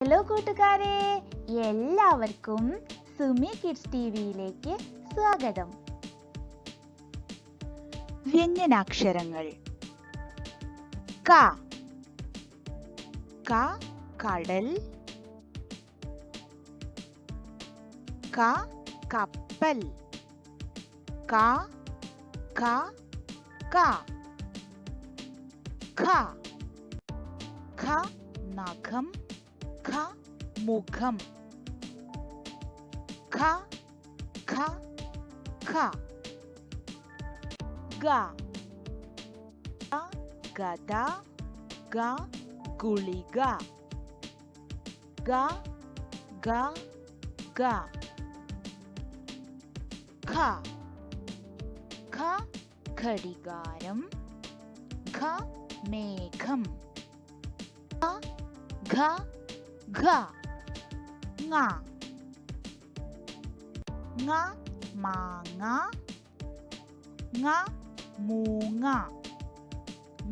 Hello കൂട്ടുകാരെ, എല്ലാവർക്കും Sumi kids ടിവിയിലേക്ക് സ്വാഗതം. വ്യഞ്ജനാക്ഷരങ്ങൾ. ക. ക കടൽ. ക കപ്പൽ. ക ഖ ക. ഖ ഖ നഖം. ഖ മുഖം. ഖ ഖ ഖ. ഗ ഗദ. ഗ ഗുളിക. ഗ ഗ ഗ. ഖ ഖ ഘടികാരം. ഘ മേഘം. ഘ ഘ. ങ ങ മാങ്ങ. ങ മൂങ്ങ.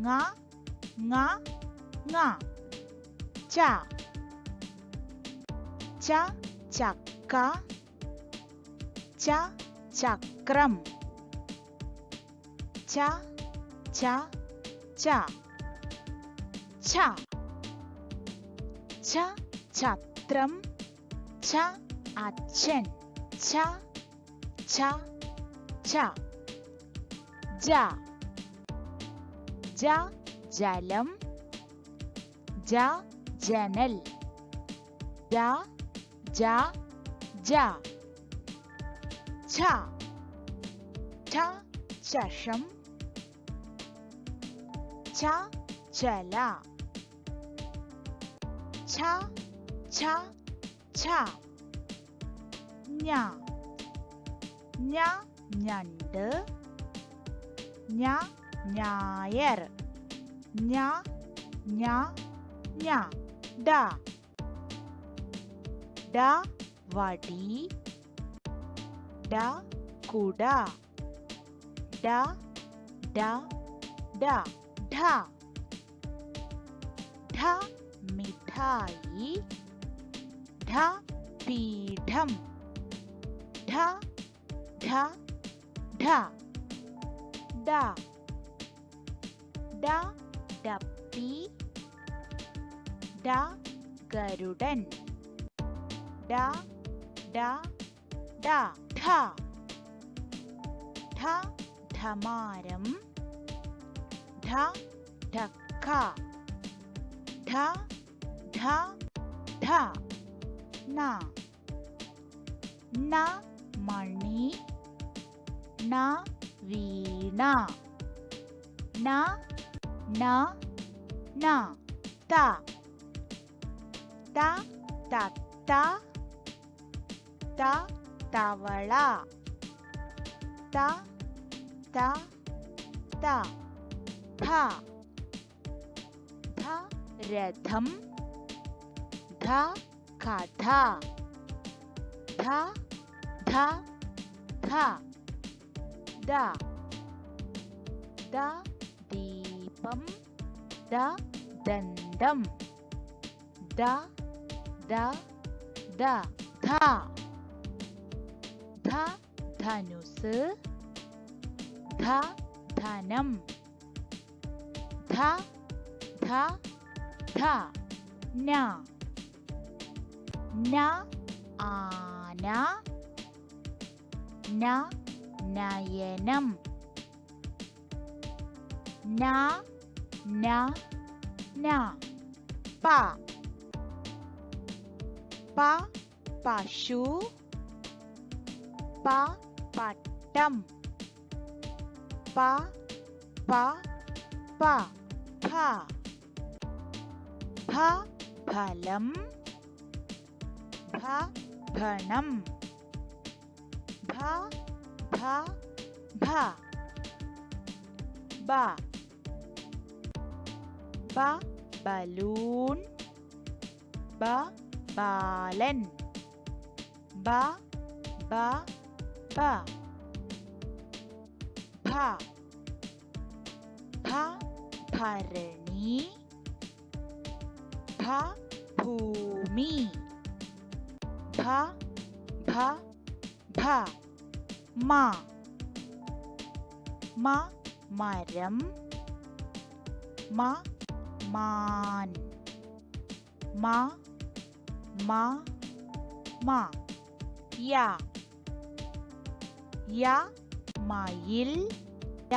ങ ങ ങ. ച ച ചക്ക. ച ചക്രം. ച ച ച. ഛ ഛ ഛത്രം. ഛ അച്ഛൻ. ഛ ഛ ഛ. ജ ജ ജലം. ജ ജനൽ. ജ ജ ജ. ഛ ഛ ചഷം. ഛ ചല. ഛ ഛ ഛ. ഞ ഞ ഞണ്ട്. ഞ ഞായർ. ഞ ഞ ഞ. ഡ ഡ വടി. ഡ കുട. ഡ ഡ ഡ. ഢ ഢ മിഠായി. ഢ പീഠം. ഢ ഢ ഢ. ഡ ഡ ഡപ്പി. ഡ ഗരുഡൻ. ഡ ഡ ഡ. ഠ ഠ ഠമാരം. ഢ ഢക്ക. ഢ ഢ ഢ. ന ന മണി. ന വീണ. ന ന ന. ത ത തത്ത. ത തവള. ത ത ത. ഥ ധ രഥം. ധ കഥ. ധ ധ ധ. ദ ദ ദീപം. ദ ദന്തം. ദ ദ ദ. ധ ധ ധനുസ്. ധ ധനം. ധ ധ ധ. ന ന ആന. ന നയനം. ന ന ന. പ പ പശു. പ പട്ടം. പ പ പ. ഫ ഫ ഫലം. ഫ ഫണം. ഭ ഭ ഭ. ബ ബ ബലൂൺ. ബ ബാലൻ. ബ ബ ബ. ഭ ഭ ഭരണി. ഭ ഭൂമി. ഭ ഭ ഭ മ. മ മരം. മ മാൻ. മ മ മ. യ യ മയിൽ. യ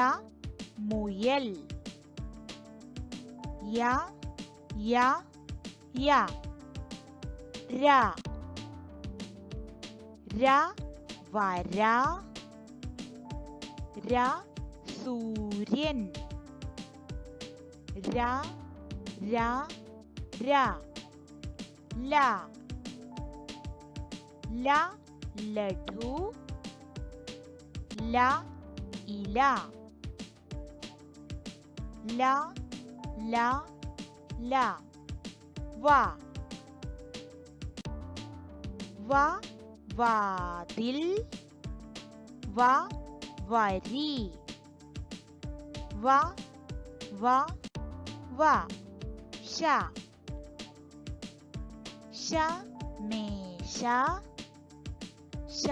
മുയൽ. യ യ യ. ര ര വര. ര സൂര്യൻ. ര ര ര. ല ല ലഡു. ല ഇല. ല ല ല. വ വ വാതിൽ. വ വരി. വ വ വ. ശ ശ മേശ. ശ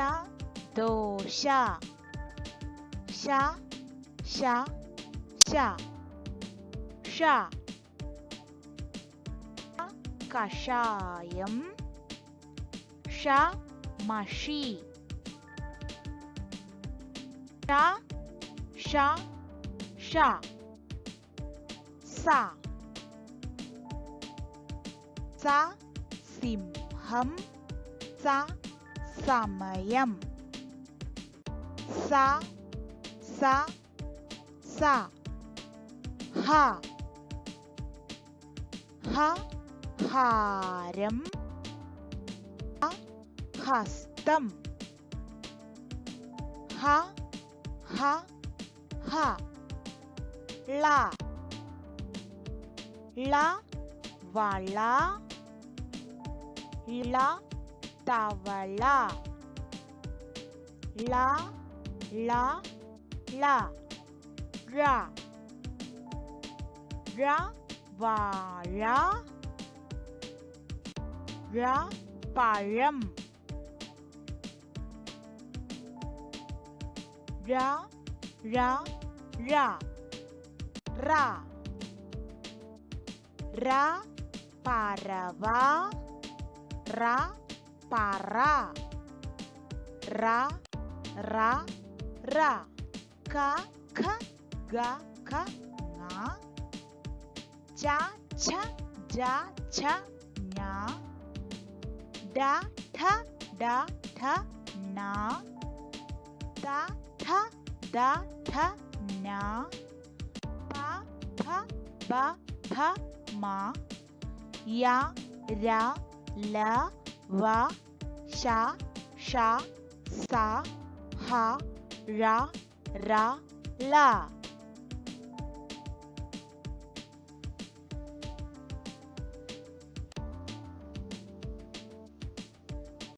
ദോശ. ശ ശ ശ. ഷ കഷായം. ഷ മഷി. ഷ ഷ ഷ. സ സ സിംഹം. സ സമയം. സ സ സ. ഹ ഹ ഹാരം. ഹ ഹസ്തം. ഹ ഹ ഹ. ള ള വള. ള തവള. ള ള ള. റ റ വാഴ. റ പഴം. റ റ റ. റ റ പറവ. റ പറ. റ റ റ. ക ഖ ഗ ഘ ങ. ച ഛ ജ ഛ ഞ. ഡ ഠ ഡ ഠ ന. ത ഥ ദ ഥ ന. പ ഫ ബ ഭ മ. യ ര ല വ. ശ ഷ സ ഹ ഴ റ ല.